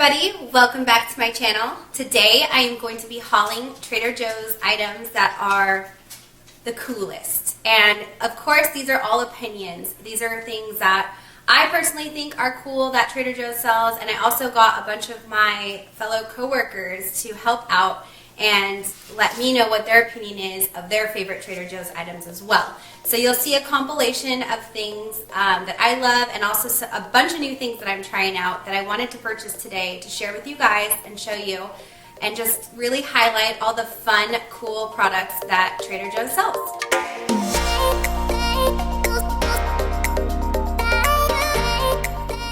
everybody, welcome back to my channel. Today I am going to be hauling Trader Joe's items that are the coolest. And of course these are all opinions. These are things that I personally think are cool that Trader Joe's sells, and I also got a bunch of my fellow coworkers to help out and let me know what their opinion is of their favorite Trader Joe's items as well. So you'll see a compilation of things that I love, and also a bunch of new things that I'm trying out that I wanted to purchase today to share with you guys and show you, and just really highlight all the fun, cool products that Trader Joe's sells.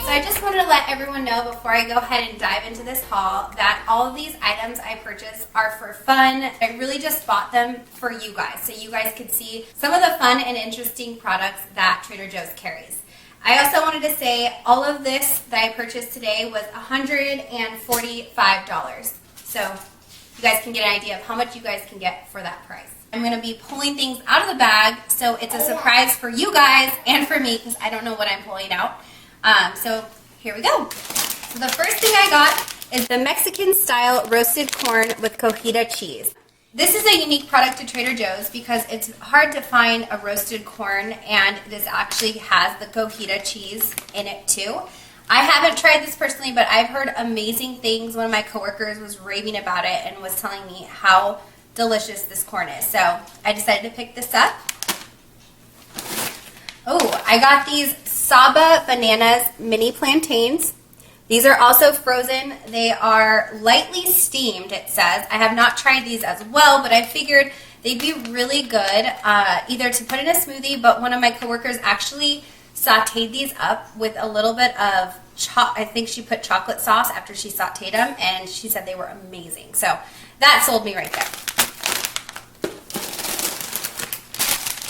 So I just wanted to let everyone know before I go ahead and dive into this haul that all of these items I purchased are for fun. I really just bought them for you guys so you guys could see some of the fun and interesting products that Trader Joe's carries. I also wanted to say all of this that I purchased today was $145. So you guys can get an idea of how much you guys can get for that price. I'm going to be pulling things out of the bag, so it's a surprise for you guys and for me because I don't know what I'm pulling out. So here we go. So the first thing I got is the Mexican style roasted corn with cojita cheese. This is a unique product to Trader Joe's because it's hard to find a roasted corn, and this actually has the cojita cheese in it too. I haven't tried this personally, but I've heard amazing things. One of my coworkers was raving about it and was telling me how delicious this corn is. So I decided to pick this up. Oh, I got these Saba Bananas mini plantains. These are also frozen. They are lightly steamed, it says. I have not tried these as well, but I figured they'd be really good either to put in a smoothie, but one of my coworkers actually sauteed these up with a little bit of, I think she put chocolate sauce after she sauteed them, and she said they were amazing. So that sold me right there.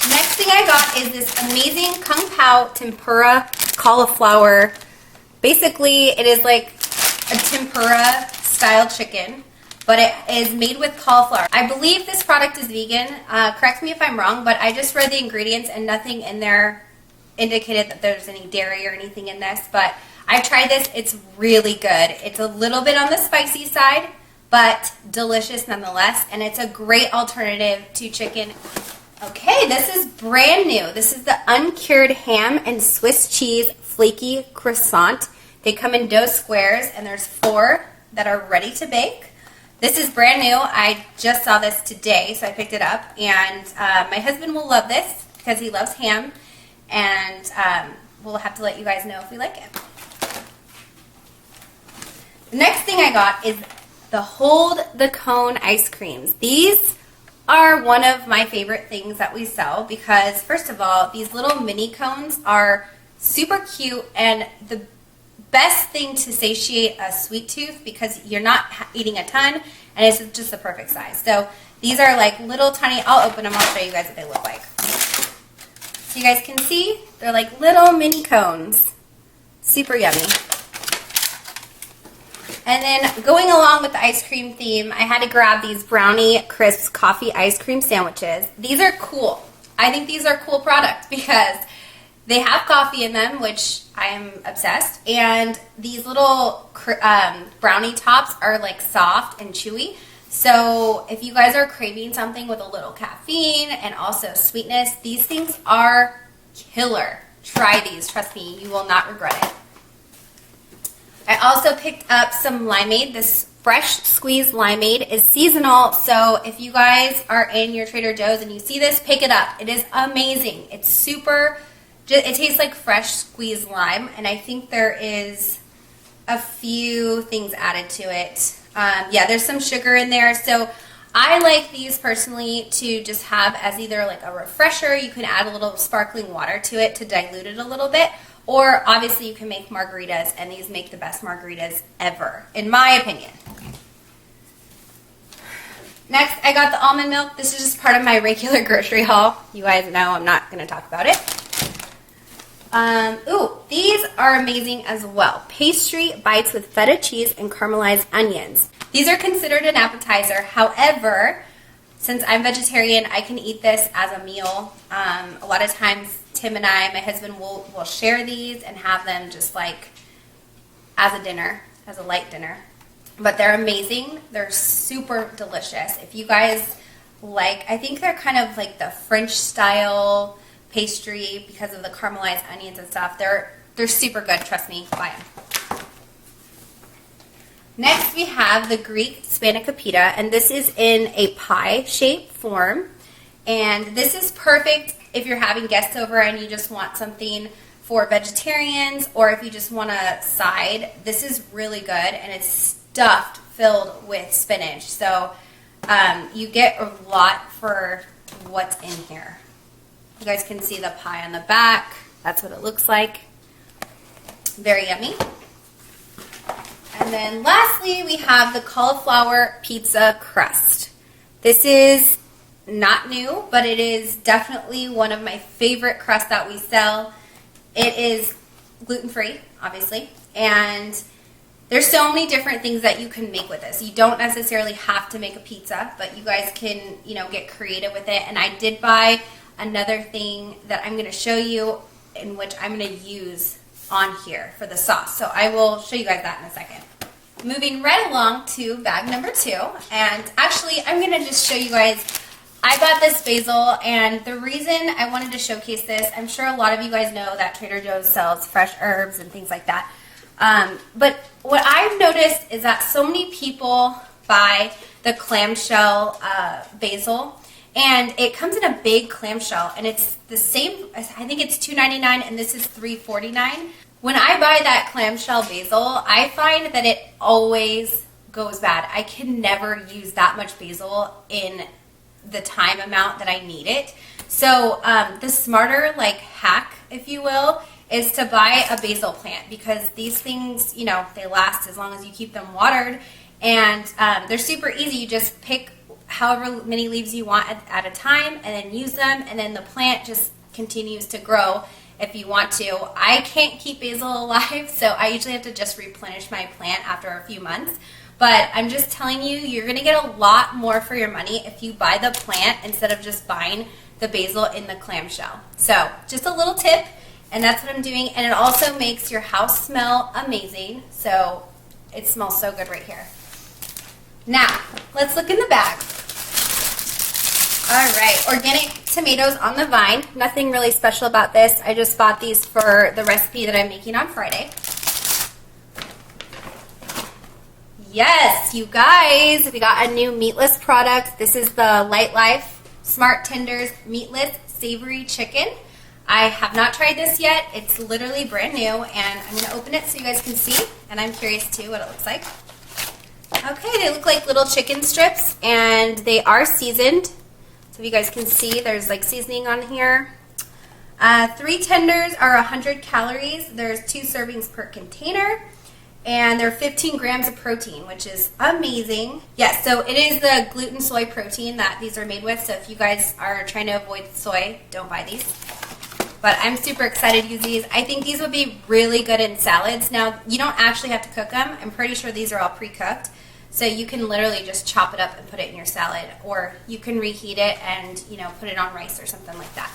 Next thing I got is this amazing Kung Pao tempura cauliflower. Basically, it is like a tempura style chicken, but it is made with cauliflower. I believe this product is vegan. Correct me if I'm wrong, but I just read the ingredients and nothing in there indicated that there's any dairy or anything in this, but I tried this. It's really good. It's a little bit on the spicy side, but delicious nonetheless, and it's a great alternative to chicken. Okay, this is brand new. This is the uncured ham and Swiss cheese flaky croissant. They come in dough squares, and there's 4 that are ready to bake. This is brand new. I just saw this today, so I picked it up, and my husband will love this because he loves ham, and we'll have to let you guys know if we like it. The next thing I got is the Hold the Cone ice creams. These are one of my favorite things that we sell because, first of all, these little mini cones are super cute and the best thing to satiate a sweet tooth because you're not eating a ton, and it's just the perfect size. So these are like little tiny, I'll open them, I'll show you guys what they look like. So you guys can see, they're like little mini cones. Super yummy. And then going along with the ice cream theme, I had to grab these Brownie Crisps coffee ice cream sandwiches. These are cool. I think these are cool products because they have coffee in them, which I am obsessed. And these little brownie tops are like soft and chewy. So if you guys are craving something with a little caffeine and also sweetness, these things are killer. Try these. Trust me, you will not regret it. I also picked up some limeade. This fresh squeezed limeade is seasonal, so if you guys are in your Trader Joe's and you see this, pick it up. It is amazing. It's super, it tastes like fresh squeezed lime, and I think there is a few things added to it. Yeah, there's some sugar in there, so I like these personally to just have as either like a refresher. You can add a little sparkling water to it to dilute it a little bit. Or obviously you can make margaritas, and these make the best margaritas ever, in my opinion. Next, I got the almond milk. This is just part of my regular grocery haul. You guys know I'm not going to talk about it. Ooh, these are amazing as well. Pastry bites with feta cheese and caramelized onions. These are considered an appetizer. However, since I'm vegetarian, I can eat this as a meal. A lot of times Tim and I, my husband, will share these and have them just like as a dinner. as a light dinner. But they're amazing. They're super delicious. If you guys like, I think they're kind of like the French style pastry because of the caramelized onions and stuff. They're super good, trust me, buy them. Next we have the Greek spanakopita, and this is in a pie shape form. And this is perfect if you're having guests over and you just want something for vegetarians, or if you just want a side. This is really good, and it's stuffed, filled with spinach. So you get a lot for what's in here. You guys can see the pie on the back. That's what it looks like. Very yummy. And then lastly, we have the cauliflower pizza crust. This is not new, but it is definitely one of my favorite crusts that we sell. It is gluten-free, obviously, and there's so many different things that you can make with this. You don't necessarily have to make a pizza, but you guys can, get creative with it. And I did buy another thing that I'm going to show you, in which I'm going to use on here for the sauce. So I will show you guys that in a second. Moving right along to bag number 2, and actually I'm going to just show you guys, I got this basil, and the reason I wanted to showcase this, I'm sure a lot of you guys know that Trader Joe's sells fresh herbs and things like that. But what I've noticed is that so many people buy the clamshell basil, and it comes in a big clamshell, and it's the same, I think it's $2.99, and this is $3.49. When I buy that clamshell basil, I find that it always goes bad. I can never use that much basil in the time amount that I need it. So the smarter hack, if you will, is to buy a basil plant, because these things, they last as long as you keep them watered, and they're super easy. You just pick however many leaves you want at a time and then use them, and then the plant just continues to grow if you want to. I can't keep basil alive, so I usually have to just replenish my plant after a few months. But I'm just telling you, you're going to get a lot more for your money if you buy the plant instead of just buying the basil in the clamshell. So just a little tip, and that's what I'm doing. And it also makes your house smell amazing. So it smells so good right here. Now, let's look in the bag. All right, organic tomatoes on the vine. Nothing really special about this. I just bought these for the recipe that I'm making on Friday. Yes, you guys, we got a new meatless product. This is the Light Life Smart Tenders Meatless Savory Chicken. I have not tried this yet. It's literally brand new, and I'm going to open it so you guys can see, and I'm curious too what it looks like. Okay, they look like little chicken strips, and they are seasoned. So you guys can see, there's seasoning on here. 3 tenders are 100 calories. There's 2 servings per container. And they're 15 grams of protein, which is amazing. Yes, so it is the gluten soy protein that these are made with. So if you guys are trying to avoid soy, don't buy these. But I'm super excited to use these. I think these would be really good in salads. Now, you don't actually have to cook them. I'm pretty sure these are all pre-cooked. So you can literally just chop it up and put it in your salad, or you can reheat it and, put it on rice or something like that.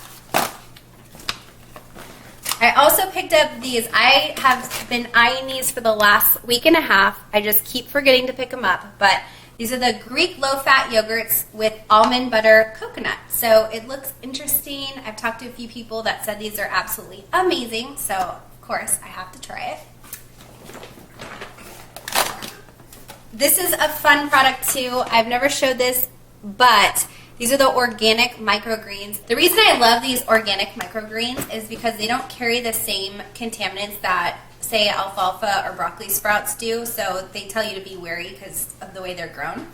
I also picked up these. I have been eyeing these for the last week and a half. I just keep forgetting to pick them up, but these are the Greek low-fat yogurts with almond butter coconut. So it looks interesting. I've talked to a few people that said these are absolutely amazing, so of course I have to try it. This is a fun product too. I've never showed this, but these are the organic microgreens. The reason I love these organic microgreens is because they don't carry the same contaminants that, say, alfalfa or broccoli sprouts do, so they tell you to be wary because of the way they're grown.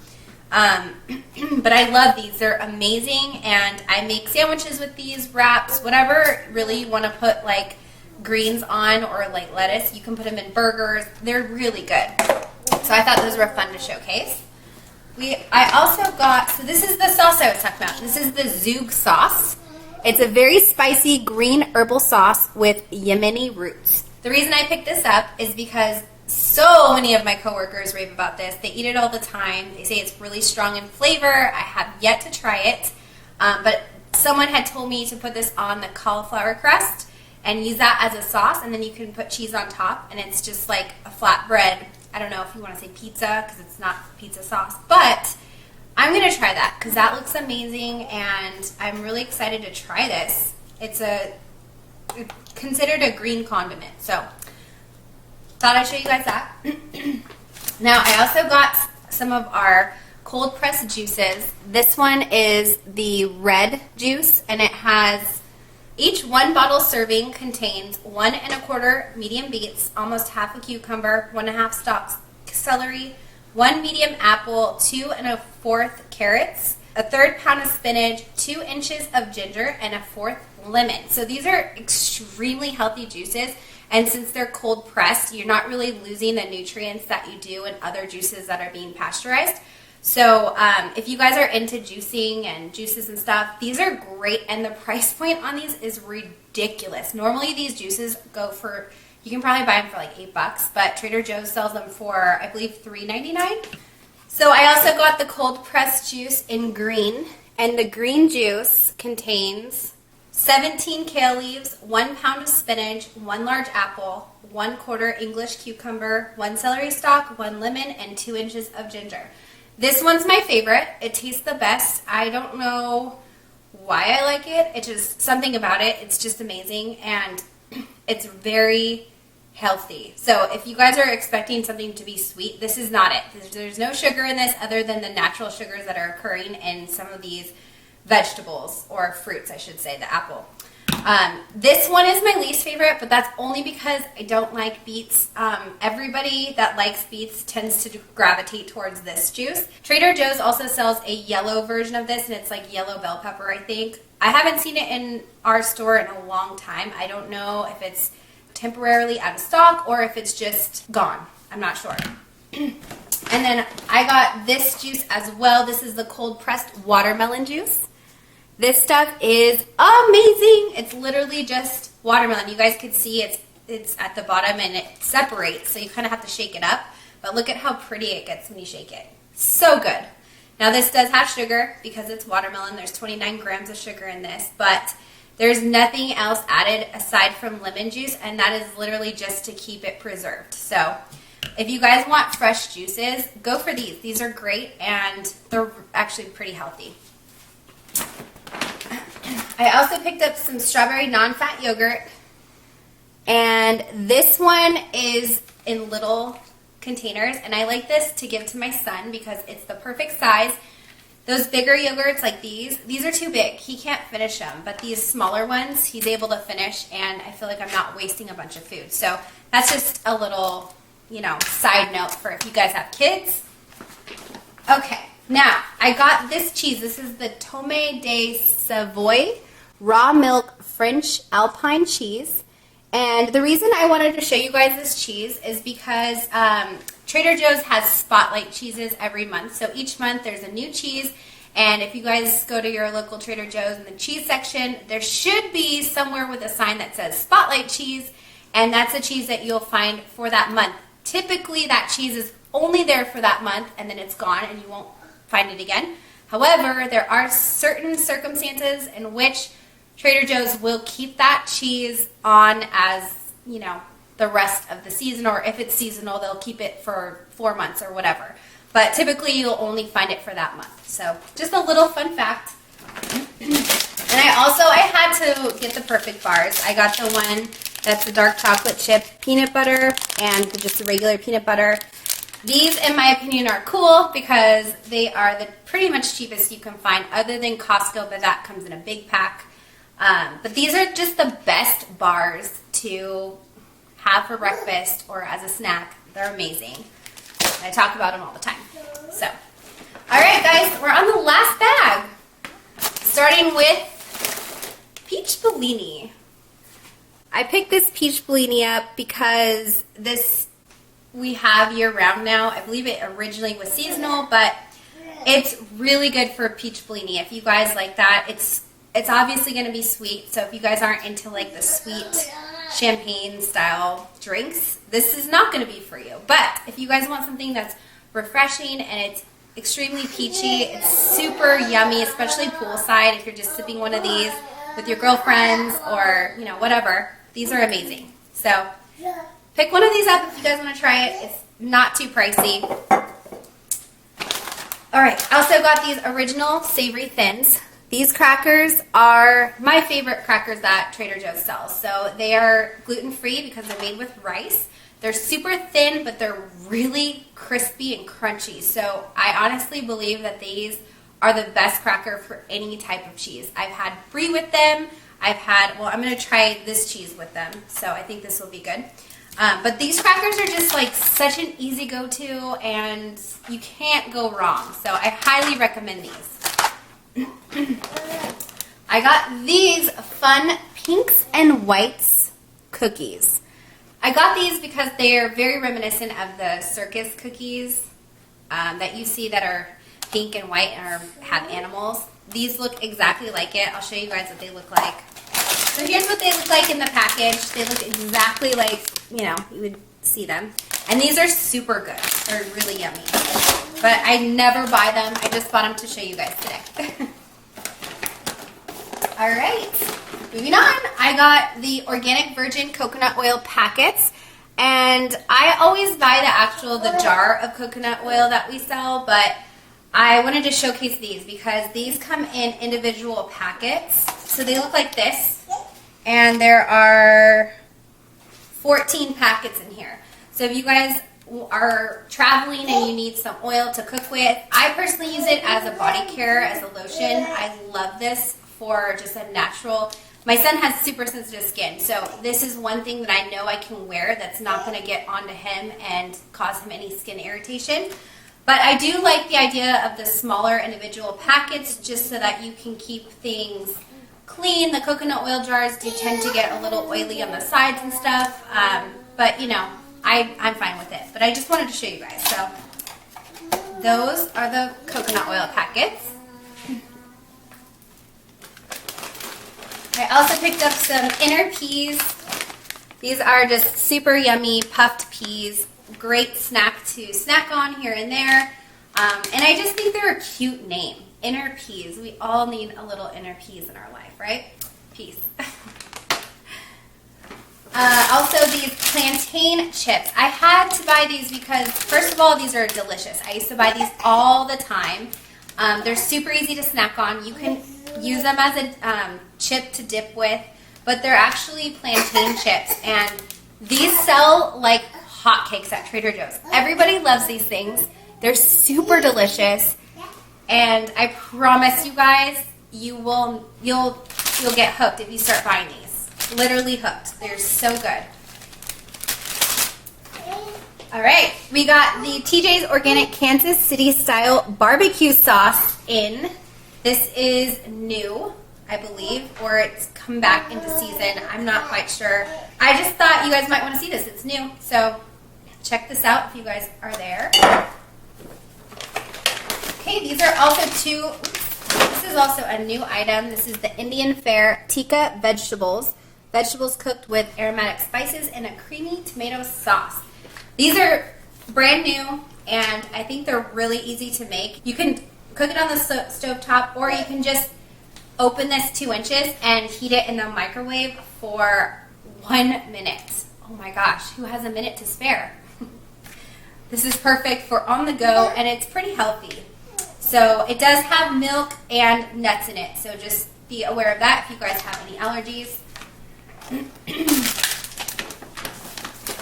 But I love these. They're amazing, and I make sandwiches with these, wraps, whatever really you want to put greens on, or lettuce. You can put them in burgers. They're really good. So I thought those were fun to showcase. I also got, so this is the sauce I was talking about. This is the Zug sauce. It's a very spicy green herbal sauce with Yemeni roots. The reason I picked this up is because so many of my coworkers rave about this. They eat it all the time. They say it's really strong in flavor. I have yet to try it, but someone had told me to put this on the cauliflower crust and use that as a sauce, and then you can put cheese on top, and it's just like a flatbread I don't know if you want to say pizza because it's not pizza sauce, but I'm going to try that because that looks amazing and I'm really excited to try this. It's considered a green condiment, so thought I'd show you guys that. Now, I also got some of our cold pressed juices. This one is the red juice, and it has each 1 bottle serving contains 1 1/4 medium beets, almost half a cucumber, 1 1/2 stalks celery, 1 medium apple, 2 1/4 carrots, a 1/3 pound of spinach, 2 inches of ginger, and a 1/4 lemon. So these are extremely healthy juices, and since they're cold pressed, you're not really losing the nutrients that you do in other juices that are being pasteurized. So if you guys are into juicing and juices and stuff, these are great, and the price point on these is ridiculous. Normally these juices go for, you can probably buy them for like $8, but Trader Joe's sells them for, I believe, $3.99. So I also got the cold pressed juice in green, and the green juice contains 17 kale leaves, 1 pound of spinach, 1 large apple, 1/4 English cucumber, 1 celery stalk, 1 lemon, and 2 inches of ginger. This one's my favorite. It tastes the best. I don't know why I like it. It's just something about it. It's just amazing, and it's very healthy. So if you guys are expecting something to be sweet, this is not it. There's no sugar in this other than the natural sugars that are occurring in some of these vegetables, or fruits, I should say, the apple. This one is my least favorite, but that's only because I don't like beets. Everybody that likes beets tends to gravitate towards this juice. Trader Joe's also sells a yellow version of this, and it's like yellow bell pepper, I think. I haven't seen it in our store in a long time. I don't know if it's temporarily out of stock or if it's just gone. I'm not sure. And then I got this juice as well. This is the cold pressed watermelon juice. This stuff is amazing. It's literally just watermelon. You guys could see it's at the bottom and it separates, so you kind of have to shake it up. But look at how pretty it gets when you shake it. So good. Now this does have sugar because it's watermelon. There's 29 grams of sugar in this, but there's nothing else added aside from lemon juice, and that is literally just to keep it preserved. So if you guys want fresh juices, go for these. These are great, and they're actually pretty healthy. I also picked up some strawberry non-fat yogurt, and this one is in little containers, and I like this to give to my son because it's the perfect size. Those bigger yogurts like these are too big. He can't finish them, but these smaller ones he's able to finish, and I feel like I'm not wasting a bunch of food. So that's just a little, side note for if you guys have kids. Okay, now I got this cheese. This is the Tome de Savoy raw milk French Alpine cheese. And the reason I wanted to show you guys this cheese is because Trader Joe's has spotlight cheeses every month. So each month there's a new cheese, and if you guys go to your local Trader Joe's in the cheese section, there should be somewhere with a sign that says spotlight cheese, and that's a cheese that you'll find for that month. Typically that cheese is only there for that month, and then it's gone and you won't find it again. However, there are certain circumstances in which Trader Joe's will keep that cheese on as, the rest of the season, or if it's seasonal, they'll keep it for 4 months or whatever. But typically, you'll only find it for that month. So, just a little fun fact. And I had to get the perfect bars. I got the one that's the dark chocolate chip peanut butter and just the regular peanut butter. These, in my opinion, are cool because they are the pretty much cheapest you can find other than Costco, but that comes in a big pack. But these are just the best bars to have for breakfast or as a snack. They're amazing. I talk about them all the time. So, all right, guys, we're on the last bag. Starting with peach Bellini. I picked this peach Bellini up because this we have year-round now. I believe it originally was seasonal, but it's really good for peach Bellini. If you guys like that, it's obviously going to be sweet, so if you guys aren't into like the sweet champagne style drinks, this is not going to be for you. But if you guys want something that's refreshing and it's extremely peachy, it's super yummy, especially poolside if you're just sipping one of these with your girlfriends or whatever, these are amazing. So pick one of these up if you guys want to try it. It's not too pricey. All right, I also got these original savory thins. These crackers are my favorite crackers that Trader Joe's sells. So they are gluten-free because they're made with rice. They're super thin, but they're really crispy and crunchy. So I honestly believe that these are the best cracker for any type of cheese. I've had brie with them. I'm going to try this cheese with them. So I think this will be good. But these crackers are just like such an easy go-to, and you can't go wrong. So I highly recommend these. I got these fun pinks and whites cookies. I got these because they are very reminiscent of the circus cookies that you see that are pink and white and have animals. These look exactly like it. I'll show you guys what they look like. So here's what they look like in the package. They look exactly like, you would see them. And these are super good. They're really yummy. But I never buy them. I just bought them to show you guys today. All right, moving on. I got the organic virgin coconut oil packets. And I always buy the jar of coconut oil that we sell, but I wanted to showcase these because these come in individual packets. So they look like this. And there are 14 packets in here. So if you guys are traveling and you need some oil to cook with, I personally use it as a body care, as a lotion. I love this for just a natural. My son has super sensitive skin, so this is one thing that I know I can wear that's not going to get onto him and cause him any skin irritation. But I do like the idea of the smaller individual packets just so that you can keep things clean. The coconut oil jars do tend to get a little oily on the sides and stuff, but I'm fine with it. But I just wanted to show you guys. So those are the coconut oil packets. I also picked up some inner peas. These are just super yummy puffed peas. Great snack to snack on here and there. And I just think they're a cute name. Inner peas. We all need a little inner peas in our life, right? Peas. Also, these plantain chips. I had to buy these because, first of all, these are delicious. I used to buy these all the time. They're super easy to snack on. You can use them as a chip to dip with, but they're actually plantain chips, and these sell like hotcakes at Trader Joe's. Everybody loves these things. They're super delicious. And I promise you guys, you'll get hooked if you start buying these. Literally hooked. They're so good. All right, we got the TJ's Organic Kansas City Style Barbecue Sauce in. This is new, I believe, or it's come back into season. I'm not quite sure. I just thought you guys might want to see this. It's new, so check this out if you guys are there. Okay, these are also this is also a new item. This is the Indian Fare Tikka vegetables. Vegetables cooked with aromatic spices and a creamy tomato sauce. These are brand new, and I think they're really easy to make. You can cook it on the stove top, or you can just open this 2 inches and heat it in the microwave for 1 minute. Oh my gosh, who has a minute to spare? This is perfect for on the go, and it's pretty healthy. So it does have milk and nuts in it, so just be aware of that if you guys have any allergies.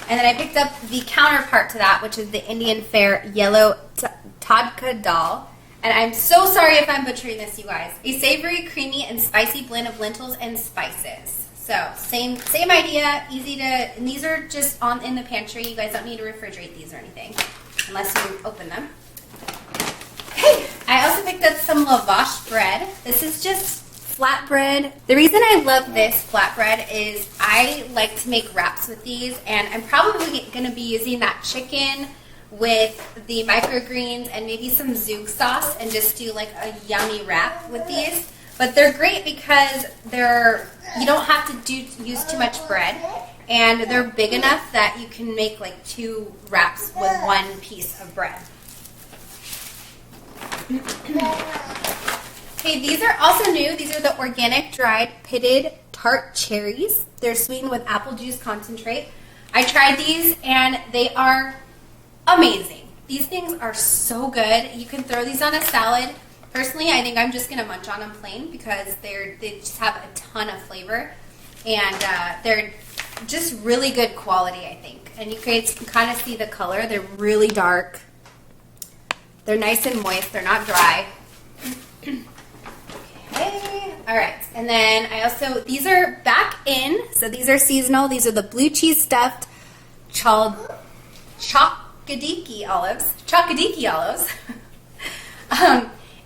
And then I picked up the counterpart to that, which is the Indian Fare Yellow Tadka Dal. And I'm so sorry if I'm butchering this, you guys. A savory, creamy, and spicy blend of lentils and spices. So same idea, easy to, and these are just in the pantry. You guys don't need to refrigerate these or anything, unless you open them. Okay, I also picked up some lavash bread. This is just flatbread. The reason I love this flatbread is I like to make wraps with these, and I'm probably going to be using that chicken with the microgreens and maybe some zoug sauce and just do like a yummy wrap with these. But they're great because you don't have to use too much bread, and they're big enough that you can make like 2 wraps with 1 piece of bread. Okay, these are also new. These are the organic dried pitted tart cherries. They're sweetened with apple juice concentrate. I tried these, and they are amazing. These things are so good. You can throw these on a salad. Personally, I think I'm just going to munch on them plain because they just have a ton of flavor. And they're just really good quality, I think. And you can kind of see the color. They're really dark. They're nice and moist. They're not dry. Okay. All right. And then I also, these are back in. So these are seasonal. These are the blue cheese stuffed chockadiki olives.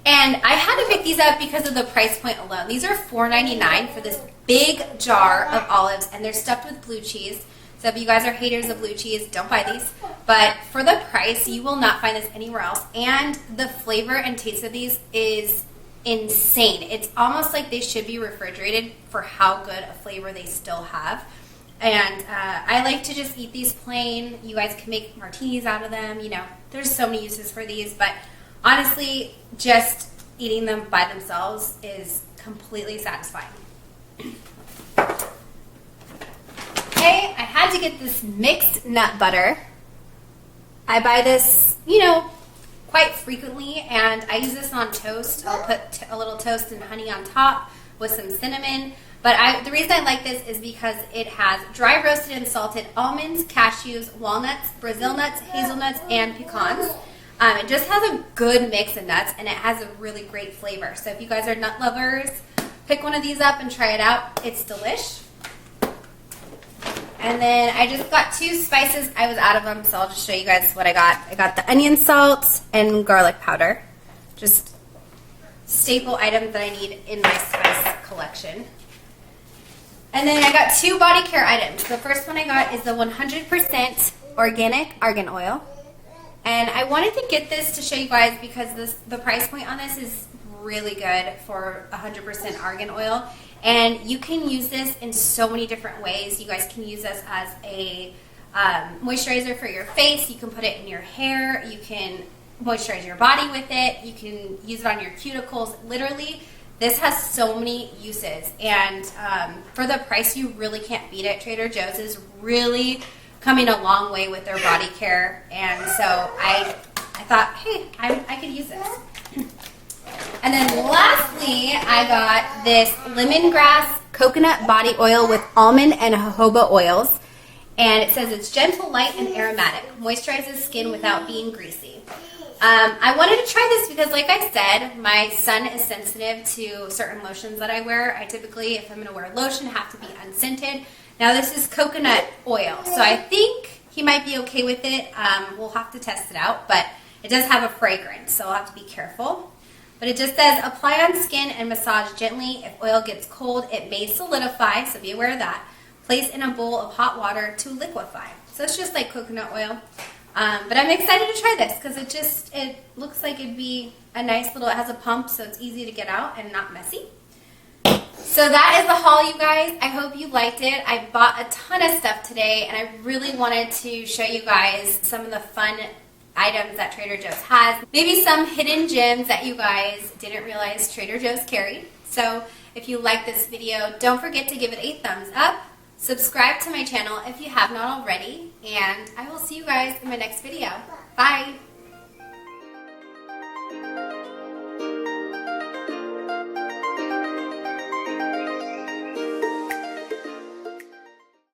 And I had to pick these up because of the price point alone. These are $4.99 for this big jar of olives, and they're stuffed with blue cheese. So if you guys are haters of blue cheese, don't buy these. But for the price, you will not find this anywhere else. And the flavor and taste of these is insane. It's almost like they should be refrigerated for how good a flavor they still have. And I like to just eat these plain. You guys can make martinis out of them. You know, there's so many uses for these. But honestly, just eating them by themselves is completely satisfying. Okay, I had to get this mixed nut butter. I buy this, you know, quite frequently, and I use this on toast. I'll put a little toast and honey on top with some cinnamon. But the reason I like this is because it has dry roasted and salted almonds, cashews, walnuts, Brazil nuts, hazelnuts, and pecans. It just has a good mix of nuts, and it has a really great flavor. So if you guys are nut lovers, pick one of these up and try it out. It's delish. And then I just got 2 spices. I was out of them, so I'll just show you guys what I got. I got the onion salt and garlic powder. Just staple items that I need in my spice collection. And then I got 2 body care items. The first one I got is the 100% organic argan oil. And I wanted to get this to show you guys because the price point on this is really good for 100% argan oil. And you can use this in so many different ways. You guys can use this as a moisturizer for your face. You can put it in your hair. You can moisturize your body with it. You can use it on your cuticles. Literally, this has so many uses. And for the price, you really can't beat it. Trader Joe's is really coming a long way with their body care. And so I thought, hey, I could use this. And then lastly, I got this lemongrass coconut body oil with almond and jojoba oils. And it says it's gentle, light, and aromatic. Moisturizes skin without being greasy. I wanted to try this because, like I said, my son is sensitive to certain lotions that I wear. I typically, if I'm going to wear lotion, have to be unscented. Now this is coconut oil, so I think he might be okay with it. We'll have to test it out, but it does have a fragrance, so I'll have to be careful. But it just says, apply on skin and massage gently. If oil gets cold, it may solidify, so be aware of that. Place in a bowl of hot water to liquefy. So it's just like coconut oil. But I'm excited to try this because it looks like it'd be a nice little, it has a pump, so it's easy to get out and not messy. So that is the haul, you guys. I hope you liked it. I bought a ton of stuff today, and I really wanted to show you guys some of the fun items that Trader Joe's has. Maybe some hidden gems that you guys didn't realize Trader Joe's carried. So if you like this video, don't forget to give it a thumbs up. Subscribe to my channel if you have not already. And I will see you guys in my next video. Bye.